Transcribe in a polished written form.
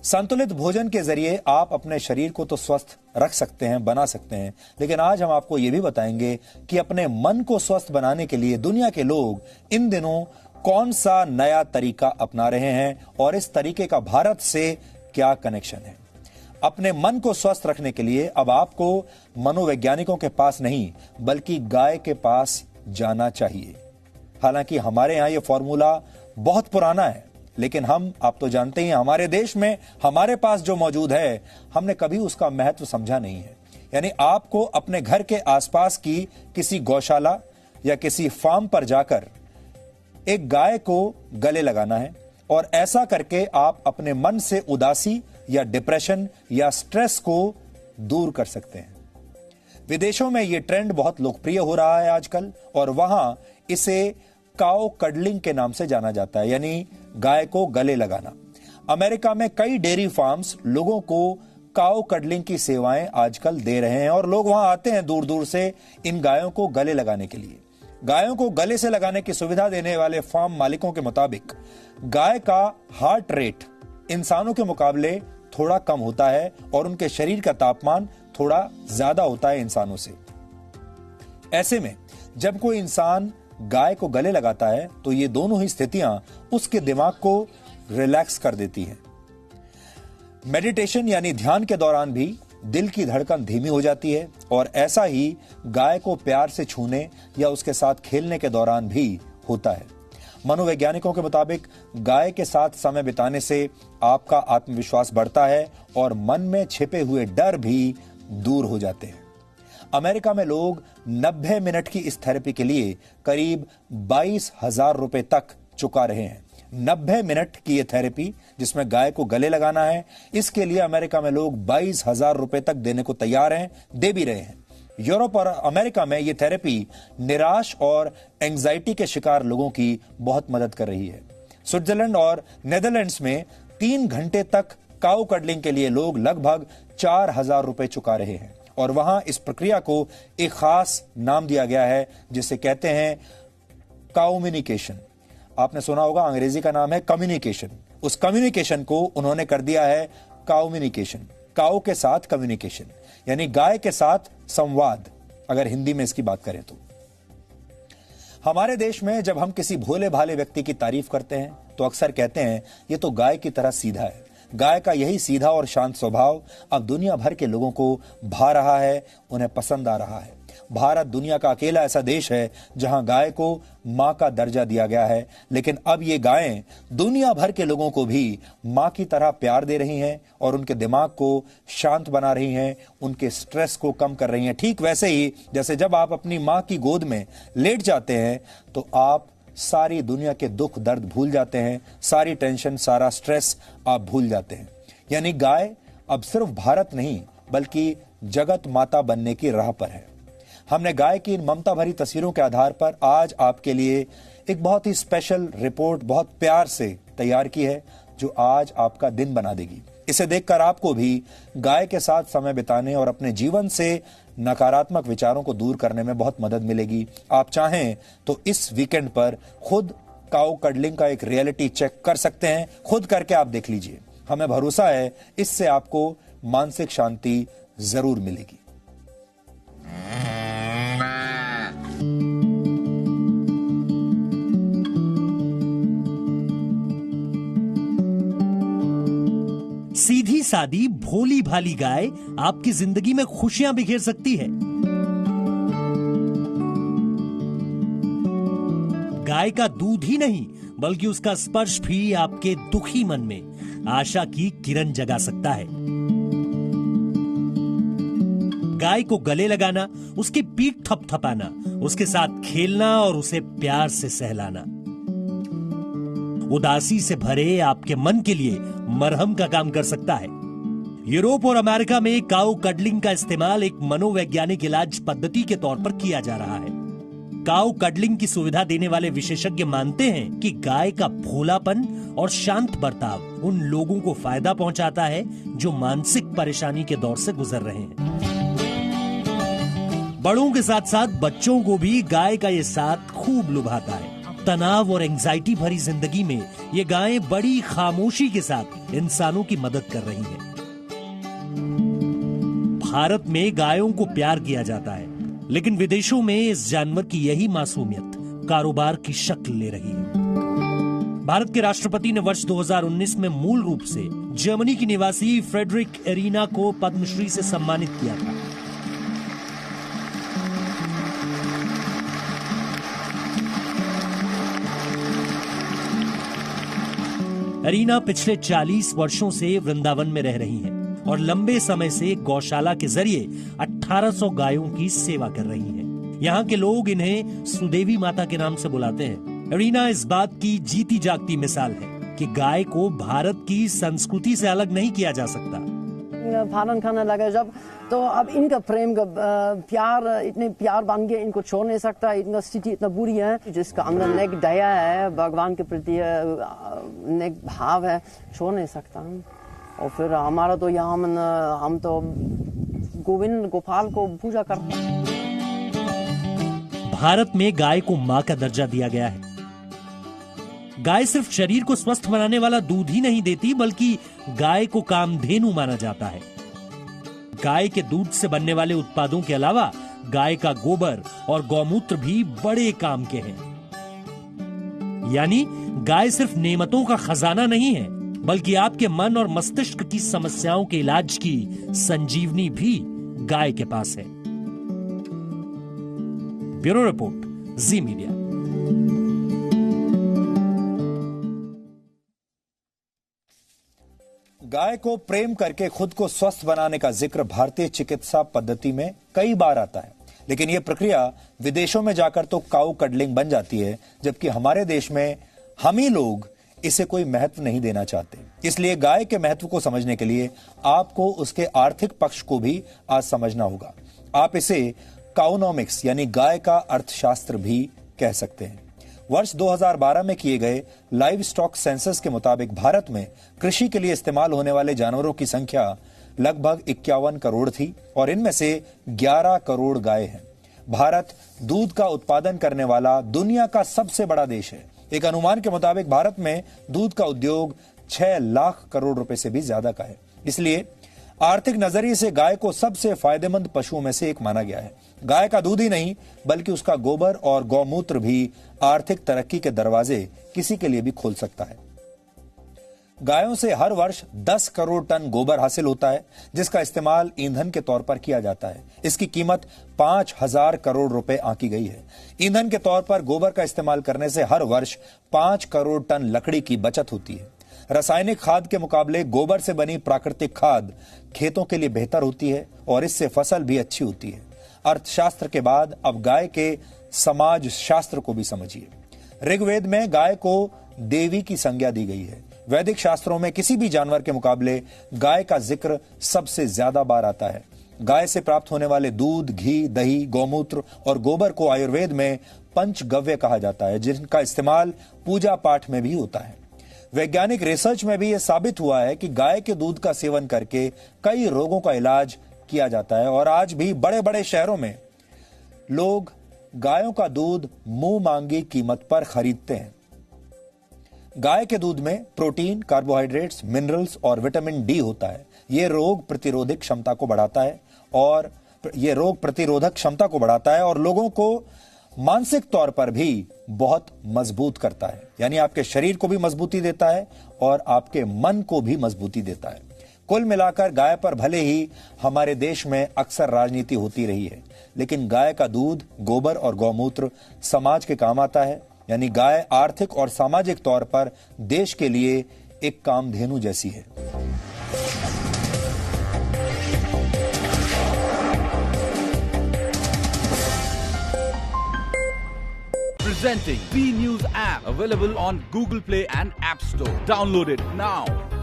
संतुलित भोजन के जरिए आप अपने शरीर को तो स्वस्थ रख सकते हैं, बना सकते हैं, लेकिन आज हम आपको यह भी बताएंगे कि अपने मन को स्वस्थ बनाने के लिए दुनिया के लोग इन दिनों कौन सा नया तरीका अपना रहे हैं और इस तरीके का भारत से क्या कनेक्शन है। अपने मन को स्वस्थ रखने के लिए अब आपको मनोवैज्ञानिकों के पास नहीं बल्कि गाय के पास जाना चाहिए। हालांकि हमारे यहां यह फॉर्मूला बहुत पुराना है, लेकिन आप तो जानते ही हैं, हमारे देश में हमारे पास जो मौजूद है हमने कभी उसका महत्व समझा नहीं है। यानी आपको अपने घर के आसपास की किसी गौशाला या किसी फार्म पर जाकर एक गाय को गले लगाना है और ऐसा करके आप अपने मन से उदासी या डिप्रेशन या स्ट्रेस को दूर कर सकते हैं। विदेशों में यह ट्रेंड बहुत लोकप्रिय हो रहा है आजकल और वहां इसे काउ कडलिंग के नाम से जाना जाता है, यानी गाय को गले लगाना। अमेरिका में कई डेयरी फार्म्स लोगों को काउ कडलिंग की सेवाएं आजकल दे रहे हैं और लोग वहां आते हैं दूर दूर से इन गायों को गले लगाने के लिए। गायों को गले से लगाने की सुविधा देने वाले फार्म मालिकों के मुताबिक गाय का हार्ट रेट इंसानों के मुकाबले थोड़ा कम होता है और उनके शरीर का तापमान थोड़ा ज्यादा होता है इंसानों से। ऐसे में जब कोई इंसान गाय को गले लगाता है तो ये दोनों ही स्थितियां उसके दिमाग को रिलैक्स कर देती हैं। मेडिटेशन यानी ध्यान के दौरान भी दिल की धड़कन धीमी हो जाती है और ऐसा ही गाय को प्यार से छूने या उसके साथ खेलने के दौरान भी होता है। मनोवैज्ञानिकों के मुताबिक गाय के साथ समय बिताने से आपका आत्मविश्वास बढ़ता है और मन में छिपे हुए डर भी दूर हो जाते हैं। अमेरिका में लोग 90 मिनट की इस थेरेपी के लिए करीब 22,000 रुपए तक चुका रहे हैं। 90 मिनट की यह थेरेपी जिसमें गाय को गले लगाना है, इसके लिए अमेरिका में लोग 22,000 रुपए तक देने को तैयार हैं, दे भी रहे हैं। यूरोप और अमेरिका में यह थेरेपी निराश और एंजाइटी के शिकार लोगों की बहुत मदद कर रही है। स्विट्जरलैंड और नेदरलैंड्स में 3 घंटे तक काउ कडलिंग के लिए लोग लगभग 4,000 रुपए चुका रहे हैं और वहां इस प्रक्रिया को एक खास नाम दिया गया है जिसे कहते हैं काउम्युनिकेशन। आपने सुना होगा, अंग्रेजी का नाम है कम्युनिकेशन। उस कम्युनिकेशन को उन्होंने कर दिया है काउम्युनिकेशन, काउ के साथ कम्युनिकेशन, यानी गाय के साथ संवाद, अगर हिंदी में इसकी बात करें तो। हमारे देश में जब हम किसी भोले भाले व्यक्ति की तारीफ करते हैं तो अक्सर कहते हैं ये तो गाय की तरह सीधा है। गाय का यही सीधा और शांत स्वभाव अब दुनिया भर के लोगों को भा रहा है, उन्हें पसंद आ रहा है। भारत दुनिया का अकेला ऐसा देश है जहां गाय को मां का दर्जा दिया गया है, लेकिन अब ये गायें दुनिया भर के लोगों को भी मां की तरह प्यार दे रही हैं और उनके दिमाग को शांत बना रही हैं, उनके स्ट्रेस को कम कर रही हैं। ठीक वैसे ही जैसे जब आप अपनी मां की गोद में लेट जाते हैं तो आप सारी दुनिया के दुख दर्द भूल जाते हैं, सारी टेंशन, सारा स्ट्रेस आप भूल जाते हैं। यानी गाय अब सिर्फ भारत नहीं बल्कि जगत माता बनने की राह पर है। हमने गाय की इन ममता भरी तस्वीरों के आधार पर आज आपके लिए एक बहुत ही स्पेशल रिपोर्ट बहुत प्यार से तैयार की है जो आज आपका दिन बना देगी। इसे देखकर आपको भी गाय के साथ समय बिताने और अपने जीवन से नकारात्मक विचारों को दूर करने में बहुत मदद मिलेगी। आप चाहें तो इस वीकेंड पर खुद काउ कडलिंग का एक रियलिटी चेक कर सकते हैं, खुद करके आप देख लीजिए। हमें भरोसा है इससे आपको मानसिक शांति जरूर मिलेगी। सीधी सादी भोली भाली गाय आपकी जिंदगी में खुशियां बिखेर सकती है। गाय का दूध ही नहीं बल्कि उसका स्पर्श भी आपके दुखी मन में आशा की किरण जगा सकता है। गाय को गले लगाना, उसकी पीठ थपथपाना, उसके साथ खेलना और उसे प्यार से सहलाना उदासी से भरे आपके मन के लिए मरहम का काम कर सकता है। यूरोप और अमेरिका में काउ कडलिंग का इस्तेमाल एक मनोवैज्ञानिक इलाज पद्धति के तौर पर किया जा रहा है। काउ कडलिंग की सुविधा देने वाले विशेषज्ञ मानते हैं कि गाय का भोलापन और शांत बर्ताव उन लोगों को फायदा पहुंचाता है जो मानसिक परेशानी के दौर से गुजर रहे हैं। बड़ों के साथ साथ बच्चों को भी गाय का ये साथ खूब लुभाता है। तनाव और एंजाइटी भरी जिंदगी में ये गायें बड़ी खामोशी के साथ इंसानों की मदद कर रही हैं। भारत में गायों को प्यार किया जाता है, लेकिन विदेशों में इस जानवर की यही मासूमियत कारोबार की शक्ल ले रही है। भारत के राष्ट्रपति ने वर्ष 2019 में मूल रूप से जर्मनी की निवासी फ्रेडरिक एरिना को पद्मश्री से सम्मानित किया था। एरिना पिछले 40 वर्षों से वृंदावन में रह रही हैं और लंबे समय से गौशाला के जरिए 1800 गायों की सेवा कर रही हैं। यहाँ के लोग इन्हें सुदेवी माता के नाम से बुलाते हैं। एरिना इस बात की जीती जागती मिसाल है कि गाय को भारत की संस्कृति से अलग नहीं किया जा सकता। पालन करने लगे जब, तो अब इनका प्रेम का प्यार, इतने प्यार बन गया, इनको छोड़ नहीं सकता। इनका स्थिति इतना बुरी है, जिसका अंदर नेक दया है, भगवान के प्रति नेक भाव है, छोड़ नहीं सकता। और फिर हमारा तो यहाँ हम तो गोविंद गोपाल को पूजा करते हैं। भारत में गाय को मां का दर्जा दिया गया है। गाय सिर्फ शरीर को स्वस्थ बनाने वाला दूध ही नहीं देती, बल्कि गाय को कामधेनु माना जाता है। गाय के दूध से बनने वाले उत्पादों के अलावा गाय का गोबर और गौमूत्र भी बड़े काम के हैं। यानी गाय सिर्फ नेमतों का खजाना नहीं है, बल्कि आपके मन और मस्तिष्क की समस्याओं के इलाज की संजीवनी भी गाय के पास है। ब्यूरो रिपोर्ट, जी मीडिया। गाय को प्रेम करके खुद को स्वस्थ बनाने का जिक्र भारतीय चिकित्सा पद्धति में कई बार आता है, लेकिन यह प्रक्रिया विदेशों में जाकर तो काऊ कडलिंग बन जाती है, जबकि हमारे देश में हम ही लोग इसे कोई महत्व नहीं देना चाहते। इसलिए गाय के महत्व को समझने के लिए आपको उसके आर्थिक पक्ष को भी आज समझना होगा। आप इसे काउनोमिक्स यानी गाय का अर्थशास्त्र भी कह सकते हैं। वर्ष 2012 में किए गए लाइव स्टॉक सेंसस के मुताबिक भारत में कृषि के लिए इस्तेमाल होने वाले जानवरों की संख्या लगभग 51 करोड़ थी और इनमें से 11 करोड़ गाय हैं। भारत दूध का उत्पादन करने वाला दुनिया का सबसे बड़ा देश है। एक अनुमान के मुताबिक भारत में दूध का उद्योग 6 लाख करोड़ रुपए से भी ज्यादा का है। इसलिए आर्थिक नजरिए से गाय को सबसे फायदेमंद पशुओं में से एक माना गया है। गाय का दूध ही नहीं, बल्कि उसका गोबर और गौमूत्र भी आर्थिक तरक्की के दरवाजे किसी के लिए भी खोल सकता है। गायों से हर वर्ष 10 करोड़ टन गोबर हासिल होता है, जिसका इस्तेमाल ईंधन के तौर पर किया जाता है। इसकी कीमत 5000 करोड़ रुपए आंकी गई है। ईंधन के तौर पर गोबर का इस्तेमाल करने से हर वर्ष 5 करोड़ टन लकड़ी की बचत होती है। रासायनिक खाद के मुकाबले गोबर से बनी प्राकृतिक खाद खेतों के लिए बेहतर होती है और इससे फसल भी अच्छी होती है। अर्थशास्त्र के बाद अब गाय के समाज शास्त्र को भी समझिए। ऋग्वेद में गाय को देवी की संज्ञा दी गई है। वैदिक शास्त्रों में किसी भी जानवर के मुकाबले गाय का जिक्र सबसे ज्यादा बार आता है। गाय से प्राप्त होने वाले दूध, घी, दही, गौमूत्र और गोबर को आयुर्वेद में पंचगव्य कहा जाता है, जिनका इस्तेमाल पूजा पाठ में भी होता है। वैज्ञानिक रिसर्च में भी यह साबित हुआ है कि गाय के दूध का सेवन करके कई रोगों का इलाज किया जाता है और आज भी बड़े बड़े शहरों में लोग गायों का दूध मुंह मांगी कीमत पर खरीदते हैं। गाय के दूध में प्रोटीन, कार्बोहाइड्रेट्स, मिनरल्स और विटामिन डी होता है। यह रोग प्रतिरोधक क्षमता को बढ़ाता है और लोगों को मानसिक तौर पर भी बहुत मजबूत करता है। यानी आपके शरीर को भी मजबूती देता है और आपके मन को भी मजबूती देता है। कुल मिलाकर गाय पर भले ही हमारे देश में अक्सर राजनीति होती रही है, लेकिन गाय का दूध, गोबर और गौमूत्र समाज के काम आता है। यानी गाय आर्थिक और सामाजिक तौर पर देश के लिए एक कामधेनु जैसी है। Presenting B News app, available on Google Play and App Store. Download it now.